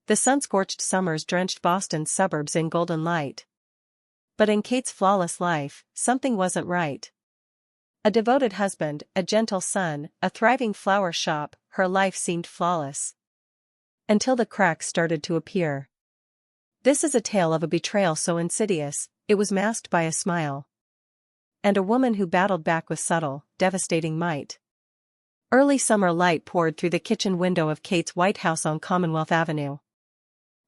The sun-scorched summers drenched Boston's suburbs in golden light. But in Kate's flawless life, something wasn't right. A devoted husband, a gentle son, a thriving flower shop, her life seemed flawless. Until the cracks started to appear. This is a tale of a betrayal so insidious, it was masked by a smile. And a woman who battled back with subtle, devastating might. Early summer light poured through the kitchen window of Kate's white house on Commonwealth Avenue.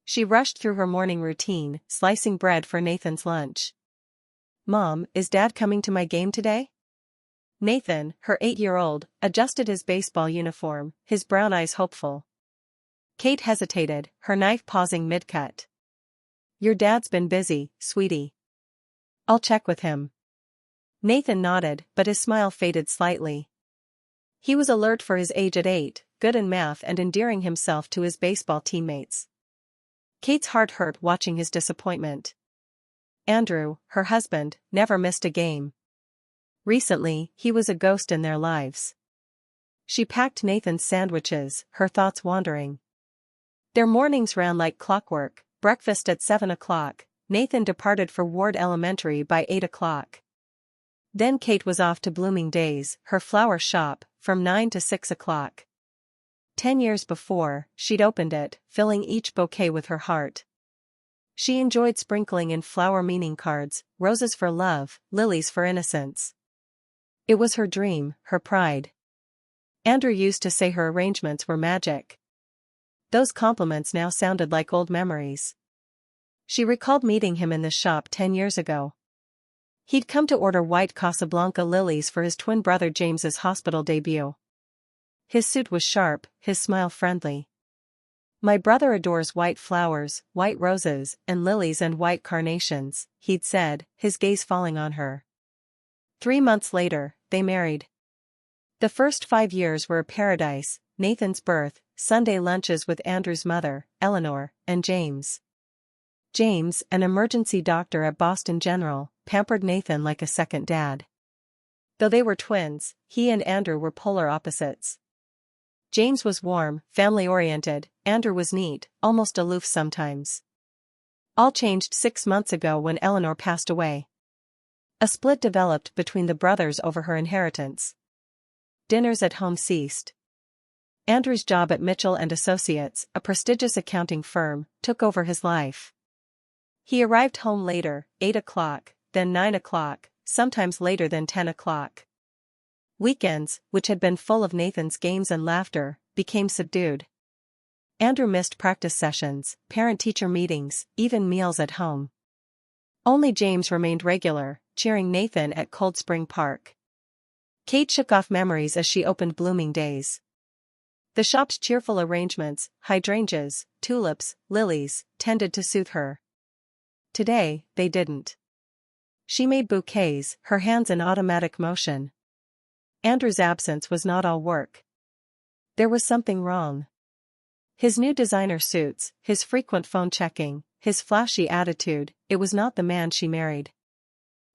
She rushed through her morning routine, slicing bread for Nathan's lunch. "Mom, is Dad coming to my game today?" Nathan, her 8-year-old, adjusted his baseball uniform, his brown eyes hopeful. Kate hesitated, her knife pausing mid-cut. "Your dad's been busy, sweetie. I'll check with him." Nathan nodded, but his smile faded slightly. He was alert for his age at 8, good in math and endearing himself to his baseball teammates. Kate's heart hurt watching his disappointment. Andrew, her husband, never missed a game. Recently, he was a ghost in their lives. She packed Nathan's sandwiches, her thoughts wandering. Their mornings ran like clockwork, breakfast at 7 o'clock, Nathan departed for Ward Elementary by 8 o'clock. Then Kate was off to Blooming Days, her flower shop, from 9 to 6 o'clock. 10 years before, she'd opened it, filling each bouquet with her heart. She enjoyed sprinkling in flower meaning cards, roses for love, lilies for innocence. It was her dream, her pride. Andrew used to say her arrangements were magic. Those compliments now sounded like old memories. She recalled meeting him in the shop 10 years ago. He'd come to order white Casablanca lilies for his twin brother James's hospital debut. His suit was sharp, his smile friendly. "My brother adores white flowers, white roses, and lilies and white carnations," he'd said, his gaze falling on her. 3 months later, they married. The first 5 years were a paradise: Nathan's birth, Sunday lunches with Andrew's mother, Eleanor, and James. James, an emergency doctor at Boston General, pampered Nathan like a second dad. Though they were twins, he and Andrew were polar opposites. James was warm, family-oriented, Andrew was neat, almost aloof sometimes. All changed 6 months ago when Eleanor passed away. A split developed between the brothers over her inheritance. Dinners at home ceased. Andrew's job at Mitchell & Associates, a prestigious accounting firm, took over his life. He arrived home later, 8 o'clock, then 9 o'clock, sometimes later than 10 o'clock. Weekends, which had been full of Nathan's games and laughter, became subdued. Andrew missed practice sessions, parent-teacher meetings, even meals at home. Only James remained regular, cheering Nathan at Cold Spring Park. Kate shook off memories as she opened Blooming Days. The shop's cheerful arrangements, hydrangeas, tulips, lilies, tended to soothe her. Today, they didn't. She made bouquets, her hands in automatic motion. Andrew's absence was not all work. There was something wrong. His new designer suits, his frequent phone checking, his flashy attitude, it was not the man she married.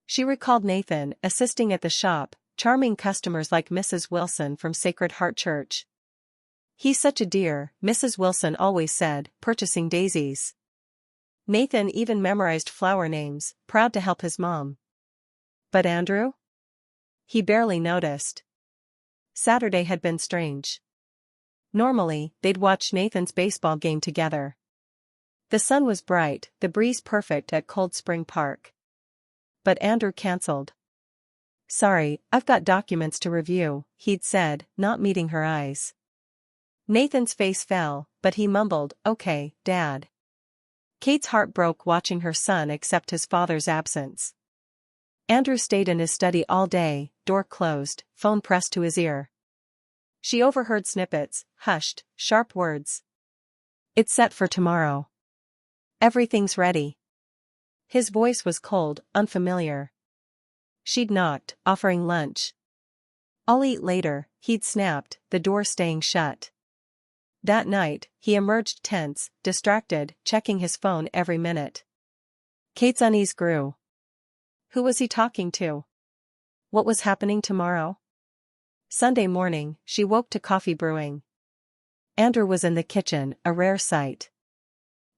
She recalled Nathan assisting at the shop, charming customers like Mrs. Wilson from Sacred Heart Church. "He's such a dear," Mrs. Wilson always said, purchasing daisies. Nathan even memorized flower names, proud to help his mom. But Andrew? He barely noticed. Saturday had been strange. Normally, they'd watch Nathan's baseball game together. The sun was bright, the breeze perfect at Cold Spring Park. But Andrew canceled. "Sorry, I've got documents to review," he'd said, not meeting her eyes. Nathan's face fell, but he mumbled, "Okay, Dad." Kate's heart broke watching her son accept his father's absence. Andrew stayed in his study all day, door closed, phone pressed to his ear. She overheard snippets, hushed, sharp words. "It's set for tomorrow. Everything's ready." His voice was cold, unfamiliar. She'd knocked, offering lunch. "I'll eat later," he'd snapped, the door staying shut. That night, he emerged tense, distracted, checking his phone every minute. Kate's unease grew. Who was he talking to? What was happening tomorrow? Sunday morning, she woke to coffee brewing. Andrew was in the kitchen, a rare sight.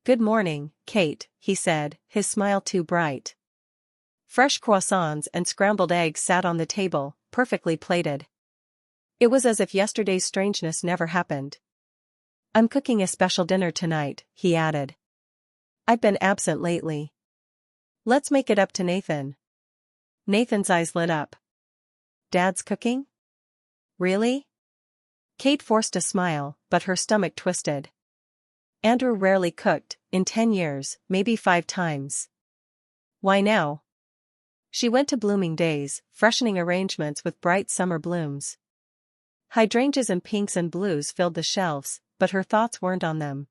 Good morning, Kate, he said, his smile too bright. Fresh croissants and scrambled eggs sat on the table, perfectly plated. It was as if yesterday's strangeness never happened. I'm cooking a special dinner tonight, he added. I've been absent lately. Let's make it up to Nathan. Nathan's eyes lit up. Dad's cooking? Really? Kate forced a smile, but her stomach twisted. Andrew rarely cooked, in 10 years, maybe 5 times. Why now? She went to Blooming Days, freshening arrangements with bright summer blooms. Hydrangeas and pinks and blues filled the shelves, but her thoughts weren't on them.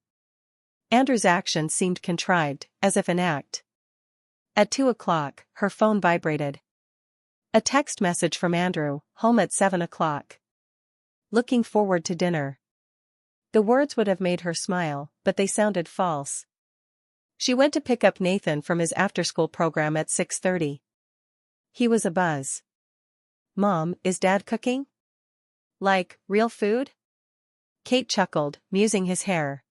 Andrew's action seemed contrived, as if an act. At 2 o'clock, her phone vibrated. A text message from Andrew, home at 7 o'clock. Looking forward to dinner. The words would have made her smile, but they sounded false. She went to pick up Nathan from his after-school program at 6:30. He was abuzz. Mom, is Dad cooking? Like, real food? Kate chuckled, musing his hair.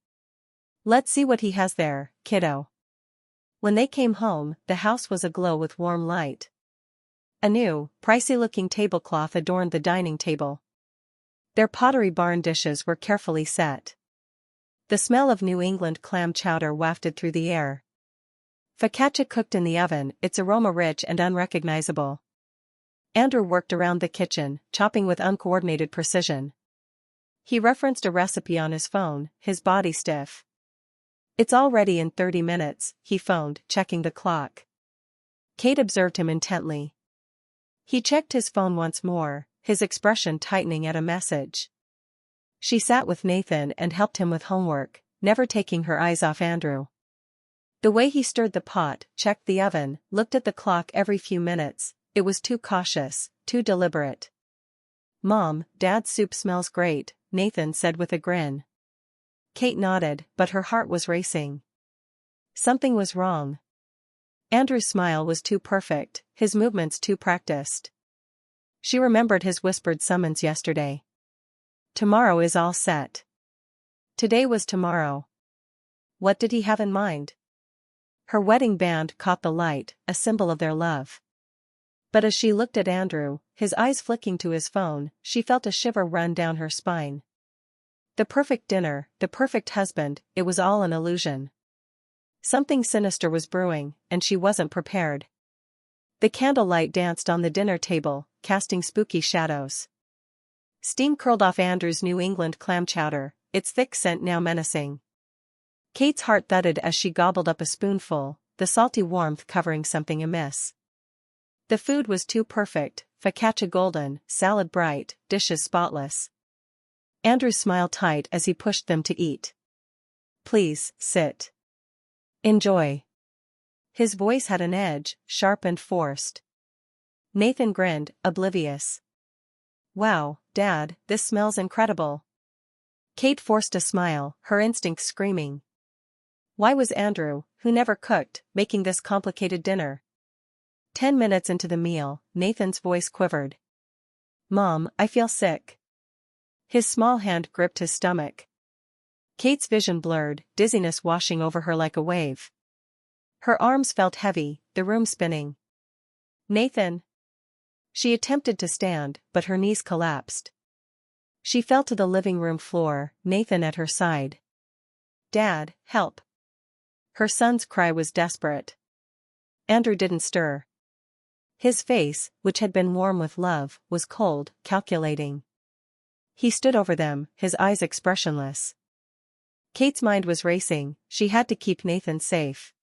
Let's see what he has there, kiddo. When they came home, the house was aglow with warm light. A new, pricey-looking tablecloth adorned the dining table. Their Pottery Barn dishes were carefully set. The smell of New England clam chowder wafted through the air. Focaccia cooked in the oven, its aroma rich and unrecognizable. Andrew worked around the kitchen, chopping with uncoordinated precision. He referenced a recipe on his phone, his body stiff. It's all ready in 30 minutes, he phoned, checking the clock. Kate observed him intently. He checked his phone once more, his expression tightening at a message. She sat with Nathan and helped him with homework, never taking her eyes off Andrew. The way he stirred the pot, checked the oven, looked at the clock every few minutes, it was too cautious, too deliberate. Mom, Dad's soup smells great, Nathan said with a grin. Kate nodded, but her heart was racing. Something was wrong. Andrew's smile was too perfect, his movements too practiced. She remembered his whispered summons yesterday. Tomorrow is all set. Today was tomorrow. What did he have in mind? Her wedding band caught the light, a symbol of their love. But as she looked at Andrew, his eyes flicking to his phone, she felt a shiver run down her spine. The perfect dinner, the perfect husband, it was all an illusion. Something sinister was brewing, and she wasn't prepared. The candlelight danced on the dinner table, casting spooky shadows. Steam curled off Andrew's New England clam chowder, its thick scent now menacing. Kate's heart thudded as she gobbled up a spoonful, the salty warmth covering something amiss. The food was too perfect, focaccia golden, salad bright, dishes spotless. Andrew smiled tight as he pushed them to eat. Please, sit. Enjoy. His voice had an edge, sharp and forced. Nathan grinned, oblivious. Wow, Dad, this smells incredible. Kate forced a smile, her instincts screaming. Why was Andrew, who never cooked, making this complicated dinner? 10 minutes into the meal, Nathan's voice quivered. Mom, I feel sick. His small hand gripped his stomach. Kate's vision blurred, dizziness washing over her like a wave. Her arms felt heavy, the room spinning. Nathan. She attempted to stand, but her knees collapsed. She fell to the living room floor, Nathan at her side. Dad, help. Her son's cry was desperate. Andrew didn't stir. His face, which had been warm with love, was cold, calculating. He stood over them, his eyes expressionless. Kate's mind was racing, she had to keep Nathan safe.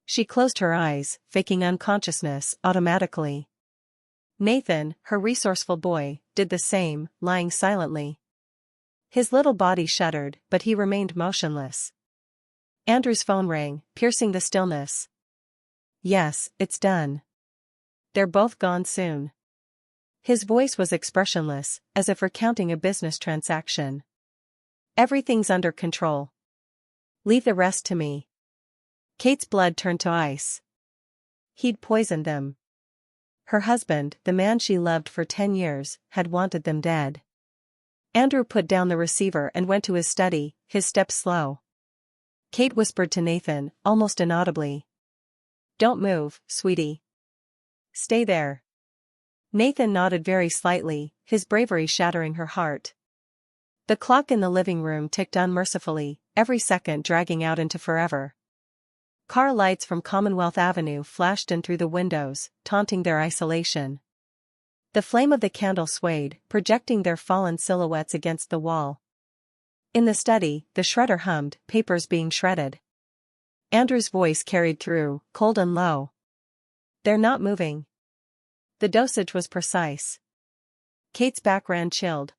She closed her eyes, faking unconsciousness, automatically. Nathan, her resourceful boy, did the same, lying silently. His little body shuddered, but he remained motionless. Andrew's phone rang, piercing the stillness. Yes, it's done. They're both gone soon. His voice was expressionless, as if recounting a business transaction. Everything's under control. Leave the rest to me. Kate's blood turned to ice. He'd poisoned them. Her husband, the man she loved for 10 years, had wanted them dead. Andrew put down the receiver and went to his study, his steps slow. Kate whispered to Nathan, almost inaudibly. Don't move, sweetie. Stay there. Nathan nodded very slightly, his bravery shattering her heart. The clock in the living room ticked unmercifully, every second dragging out into forever. Car lights from Commonwealth Avenue flashed in through the windows, taunting their isolation. The flame of the candle swayed, projecting their fallen silhouettes against the wall. In the study, the shredder hummed, papers being shredded. Andrew's voice carried through, cold and low. They're not moving. The dosage was precise. Kate's back ran chilled.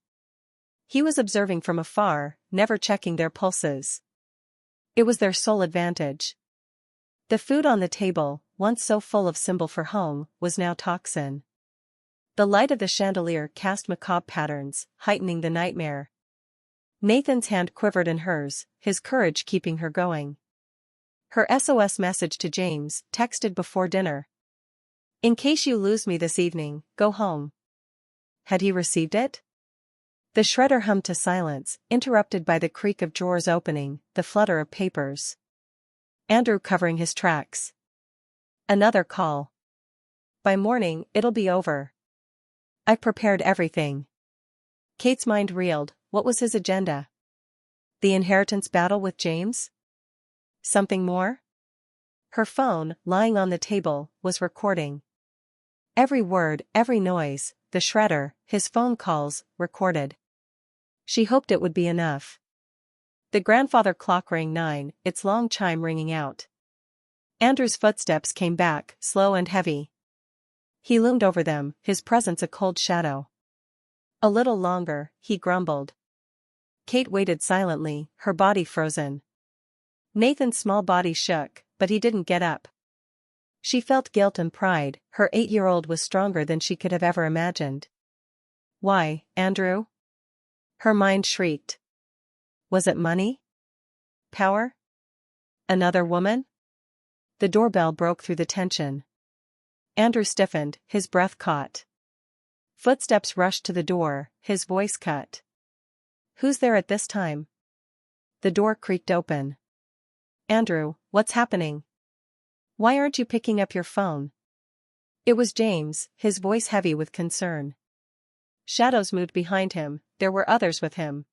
He was observing from afar, never checking their pulses. It was their sole advantage. The food on the table, once so full of symbol for home, was now toxin. The light of the chandelier cast macabre patterns, heightening the nightmare. Nathan's hand quivered in hers, his courage keeping her going. Her SOS message to James, texted before dinner. In case you lose me this evening, go home. Had he received it? The shredder hummed to silence, interrupted by the creak of drawers opening, the flutter of papers. Andrew covering his tracks. Another call. By morning, it'll be over. I've prepared everything. Kate's mind reeled. What was his agenda? The inheritance battle with James? Something more? Her phone, lying on the table, was recording. Every word, every noise, the shredder, his phone calls, recorded. She hoped it would be enough. The grandfather clock rang 9, its long chime ringing out. Andrew's footsteps came back, slow and heavy. He loomed over them, his presence a cold shadow. A little longer, he grumbled. Kate waited silently, her body frozen. Nathan's small body shook, but he didn't get up. She felt guilt and pride, her 8-year-old was stronger than she could have ever imagined. Why, Andrew? Her mind shrieked. Was it money? Power? Another woman? The doorbell broke through the tension. Andrew stiffened, his breath caught. Footsteps rushed to the door, his voice cut. Who's there at this time? The door creaked open. Andrew, what's happening? Why aren't you picking up your phone? It was James, his voice heavy with concern. Shadows moved behind him, there were others with him.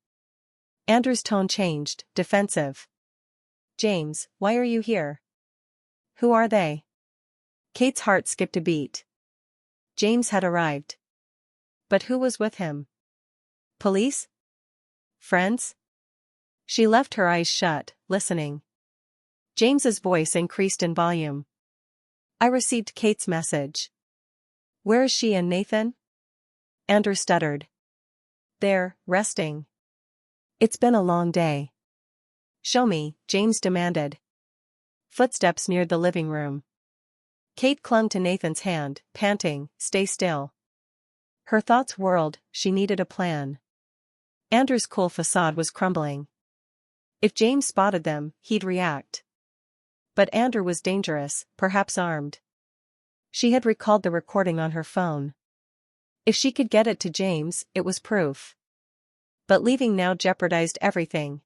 Andrew's tone changed, defensive. James, why are you here? Who are they? Kate's heart skipped a beat. James had arrived. But who was with him? Police? Friends? She left her eyes shut, listening. James's voice increased in volume. I received Kate's message. Where is she and Nathan? Andrew stuttered. They're resting. It's been a long day. Show me, James demanded. Footsteps neared the living room. Kate clung to Nathan's hand, panting, stay still. Her thoughts whirled, she needed a plan. Andrew's cool facade was crumbling. If James spotted them, he'd react. But Andrew was dangerous, perhaps armed. She had recalled the recording on her phone. If she could get it to James, it was proof. But leaving now jeopardized everything.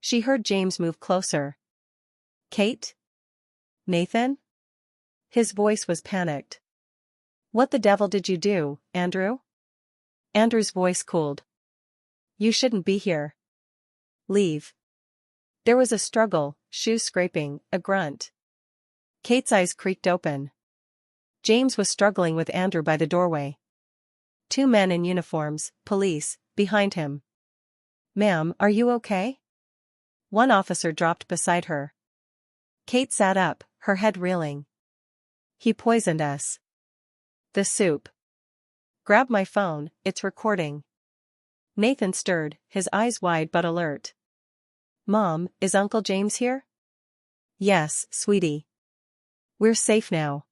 She heard James move closer. Kate? Nathan? His voice was panicked. What the devil did you do, Andrew? Andrew's voice cooled. You shouldn't be here. Leave. There was a struggle, shoes scraping, a grunt. Kate's eyes creaked open. James was struggling with Andrew by the doorway. 2 men in uniforms, police, behind him. Ma'am, are you okay? One officer dropped beside her. Kate sat up, her head reeling. He poisoned us. The soup. Grab my phone, it's recording. Nathan stirred, his eyes wide but alert. Mom, is Uncle James here? Yes, sweetie. We're safe now.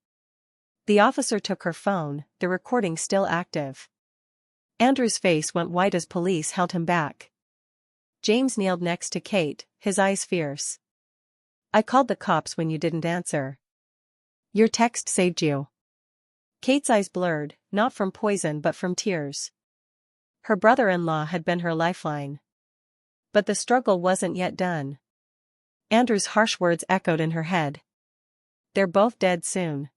The officer took her phone, the recording still active. Andrew's face went white as police held him back. James kneeled next to Kate, his eyes fierce. I called the cops when you didn't answer. Your text saved you. Kate's eyes blurred, not from poison but from tears. Her brother-in-law had been her lifeline. But the struggle wasn't yet done. Andrew's harsh words echoed in her head. They're both dead soon.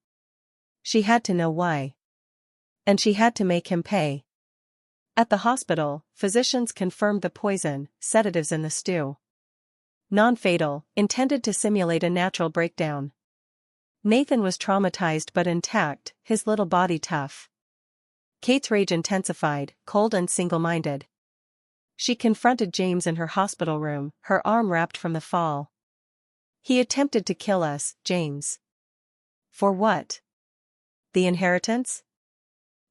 She had to know why. And she had to make him pay. At the hospital, physicians confirmed the poison, sedatives in the stew. Non-fatal, intended to simulate a natural breakdown. Nathan was traumatized but intact, his little body tough. Kate's rage intensified, cold and single-minded. She confronted James in her hospital room, her arm wrapped from the fall. He attempted to kill us, James. For what? The inheritance?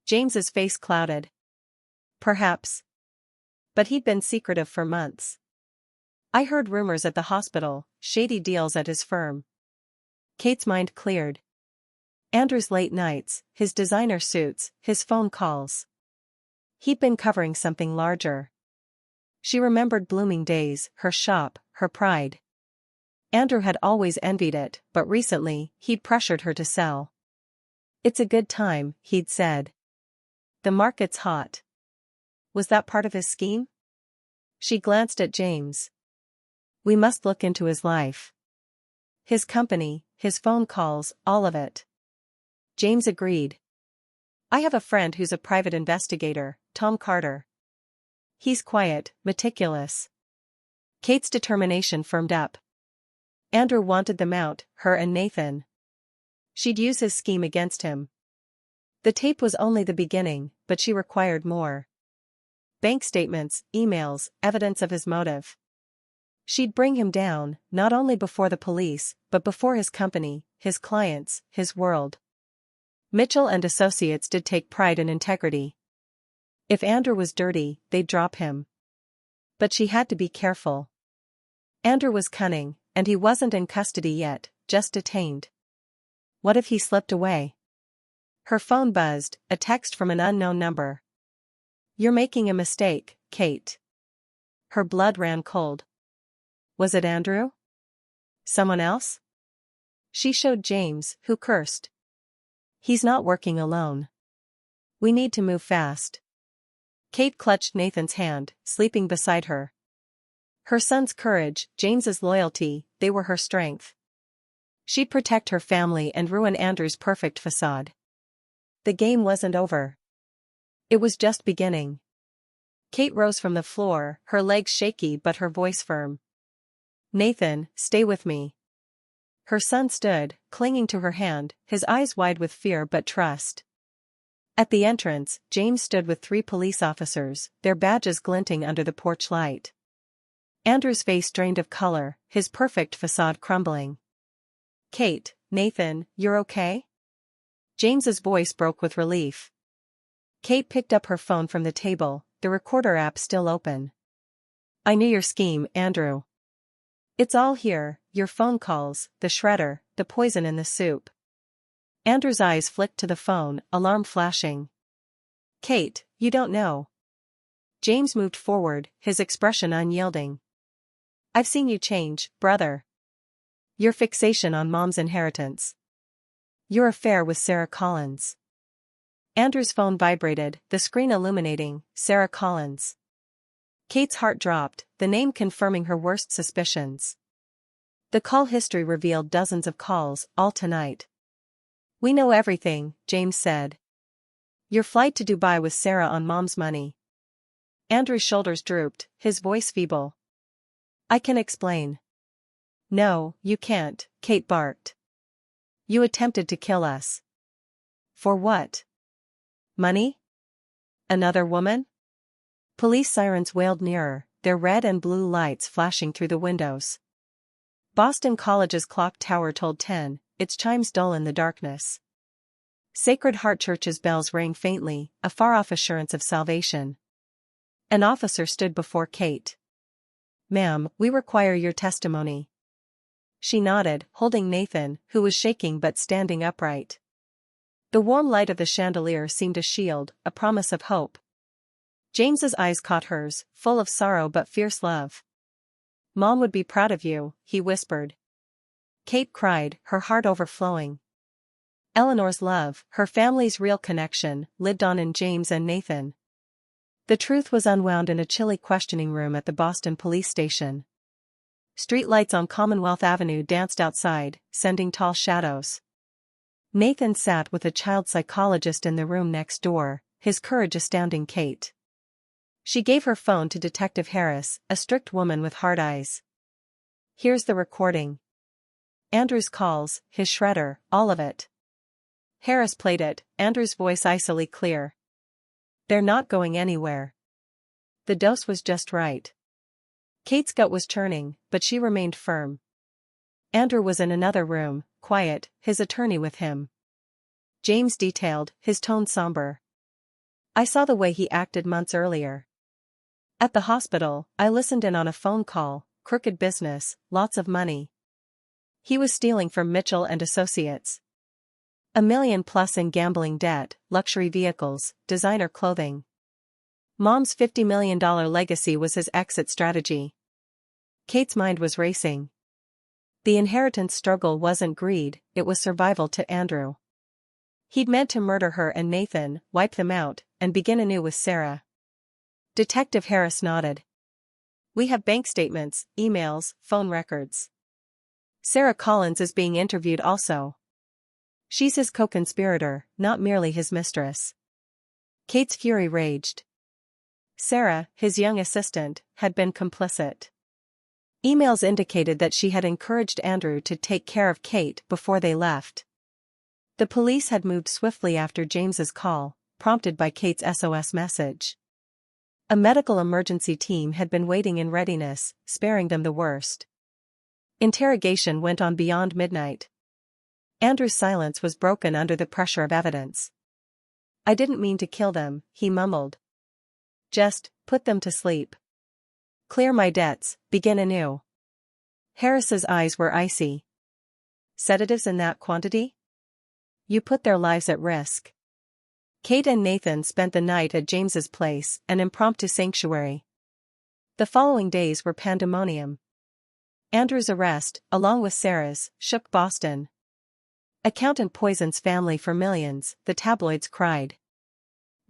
James's face clouded. Perhaps. But he'd been secretive for months. I heard rumors at the hospital, shady deals at his firm. Kate's mind cleared. Andrew's late nights, his designer suits, his phone calls. He'd been covering something larger. She remembered blooming days, her shop, her pride. Andrew had always envied it, but recently, he'd pressured her to sell. It's a good time, he'd said. The market's hot. Was that part of his scheme? She glanced at James. We must look into his life. His company, his phone calls, all of it. James agreed. I have a friend who's a private investigator, Tom Carter. He's quiet, meticulous. Kate's determination firmed up. Andrew wanted them out, her and Nathan. She'd use his scheme against him. The tape was only the beginning, but she required more. Bank statements, emails, evidence of his motive. She'd bring him down, not only before the police, but before his company, his clients, his world. Mitchell and Associates did take pride in integrity. If Andrew was dirty, they'd drop him. But she had to be careful. Andrew was cunning, and he wasn't in custody yet, just detained. What if he slipped away? Her phone buzzed, a text from an unknown number. You're making a mistake, Kate. Her blood ran cold. Was it Andrew? Someone else? She showed James, who cursed. He's not working alone. We need to move fast. Kate clutched Nathan's hand, sleeping beside her. Her son's courage, James's loyalty, they were her strength. She'd protect her family and ruin Andrew's perfect facade. The game wasn't over. It was just beginning. Kate rose from the floor, her legs shaky but her voice firm. Nathan, stay with me. Her son stood, clinging to her hand, his eyes wide with fear but trust. At the entrance, James stood with 3 police officers, their badges glinting under the porch light. Andrew's face drained of color, his perfect facade crumbling. Kate, Nathan, you're okay? James's voice broke with relief. Kate picked up her phone from the table, the recorder app still open. I knew your scheme, Andrew. It's all here, your phone calls, the shredder, the poison in the soup. Andrew's eyes flicked to the phone, alarm flashing. Kate, you don't know. James moved forward, his expression unyielding. I've seen you change, brother. Your fixation on Mom's inheritance. Your affair with Sarah Collins. Andrew's phone vibrated, the screen illuminating, Sarah Collins. Kate's heart dropped, the name confirming her worst suspicions. The call history revealed dozens of calls, all tonight. We know everything, James said. Your flight to Dubai with Sarah on Mom's money. Andrew's shoulders drooped, his voice feeble. I can explain. No, you can't, Kate barked. You attempted to kill us. For what? Money? Another woman? Police sirens wailed nearer, their red and blue lights flashing through the windows. Boston College's clock tower told 10, its chimes dull in the darkness. Sacred Heart Church's bells rang faintly, a far-off assurance of salvation. An officer stood before Kate. Ma'am, we require your testimony. She nodded, holding Nathan, who was shaking but standing upright. The warm light of the chandelier seemed a shield, a promise of hope. James's eyes caught hers, full of sorrow but fierce love. Mom would be proud of you, he whispered. Kate cried, her heart overflowing. Eleanor's love, her family's real connection, lived on in James and Nathan. The truth was unwound in a chilly questioning room at the Boston police station. Streetlights on Commonwealth Avenue danced outside, sending tall shadows. Nathan sat with a child psychologist in the room next door, his courage astounding Kate. She gave her phone to Detective Harris, a strict woman with hard eyes. "Here's the recording. Andrew's calls, his shredder, all of it." Harris played it, Andrew's voice icily clear. "They're not going anywhere." The dose was just right. Kate's gut was churning, but she remained firm. Andrew was in another room, quiet, his attorney with him. James detailed, his tone somber. "I saw the way he acted months earlier. At the hospital, I listened in on a phone call, crooked business, lots of money. He was stealing from Mitchell and Associates. $1 million plus in gambling debt, luxury vehicles, designer clothing. Mom's $50 million legacy was his exit strategy." Kate's mind was racing. The inheritance struggle wasn't greed, it was survival to Andrew. He'd meant to murder her and Nathan, wipe them out, and begin anew with Sarah. Detective Harris nodded. "We have bank statements, emails, phone records. Sarah Collins is being interviewed also. She's his co-conspirator, not merely his mistress." Kate's fury raged. Sarah, his young assistant, had been complicit. Emails indicated that she had encouraged Andrew to take care of Kate before they left. The police had moved swiftly after James's call, prompted by Kate's SOS message. A medical emergency team had been waiting in readiness, sparing them the worst. Interrogation went on beyond midnight. Andrew's silence was broken under the pressure of evidence. "I didn't mean to kill them," he mumbled. "Just put them to sleep. Clear my debts, begin anew." Harris's eyes were icy. "Sedatives in that quantity? You put their lives at risk." Kate and Nathan spent the night at James's place, an impromptu sanctuary. The following days were pandemonium. Andrew's arrest, along with Sarah's, shook Boston. "Accountant poisons family for millions," the tabloids cried.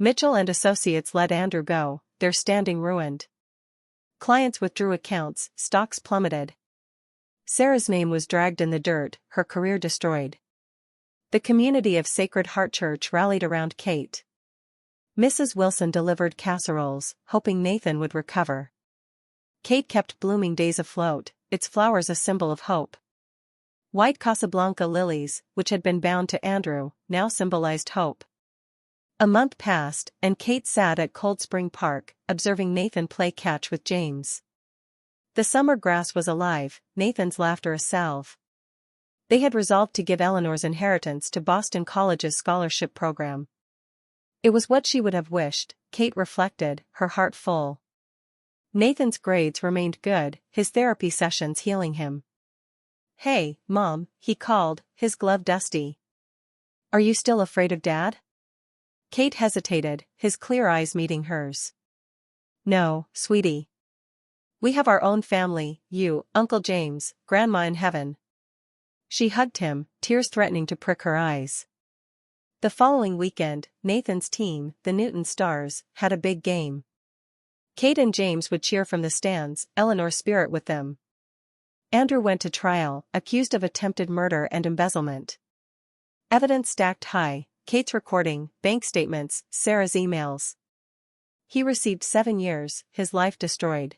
Mitchell and Associates let Andrew go, their standing ruined. Clients withdrew accounts, stocks plummeted. Sarah's name was dragged in the dirt, her career destroyed. The community of Sacred Heart Church rallied around Kate. Mrs. Wilson delivered casseroles, hoping Nathan would recover. Kate kept Blooming Days afloat, its flowers a symbol of hope. White Casablanca lilies, which had been bound to Andrew, now symbolized hope. A month passed, and Kate sat at Cold Spring Park, observing Nathan play catch with James. The summer grass was alive, Nathan's laughter a salve. They had resolved to give Eleanor's inheritance to Boston College's scholarship program. It was what she would have wished, Kate reflected, her heart full. Nathan's grades remained good, his therapy sessions healing him. "Hey, Mom," he called, his glove dusty. "Are you still afraid of Dad?" Kate hesitated, his clear eyes meeting hers. "No, sweetie. We have our own family, you, Uncle James, Grandma in heaven." She hugged him, tears threatening to prick her eyes. The following weekend, Nathan's team, the Newton Stars, had a big game. Kate and James would cheer from the stands, Eleanor's spirit with them. Andrew went to trial, accused of attempted murder and embezzlement. Evidence stacked high, Kate's recording, bank statements, Sarah's emails. He received 7 years, his life destroyed.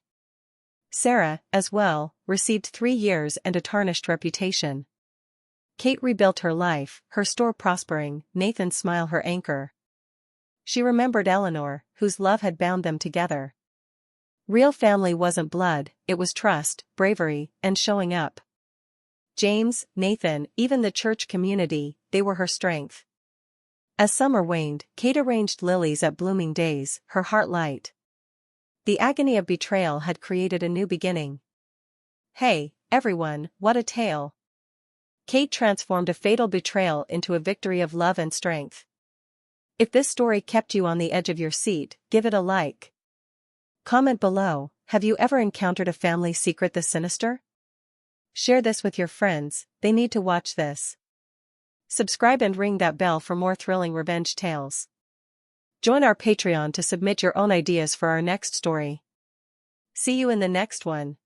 Sarah, as well, received 3 years and a tarnished reputation. Kate rebuilt her life, her store prospering, Nathan's smile her anchor. She remembered Eleanor, whose love had bound them together. Real family wasn't blood, it was trust, bravery, and showing up. James, Nathan, even the church community, they were her strength. As summer waned, Kate arranged lilies at Blooming Days, her heart light. The agony of betrayal had created a new beginning. Hey, everyone, what a tale! Kate transformed a fatal betrayal into a victory of love and strength. If this story kept you on the edge of your seat, give it a like. Comment below, have you ever encountered a family secret this sinister? Share this with your friends, they need to watch this. Subscribe and ring that bell for more thrilling revenge tales. Join our Patreon to submit your own ideas for our next story. See you in the next one.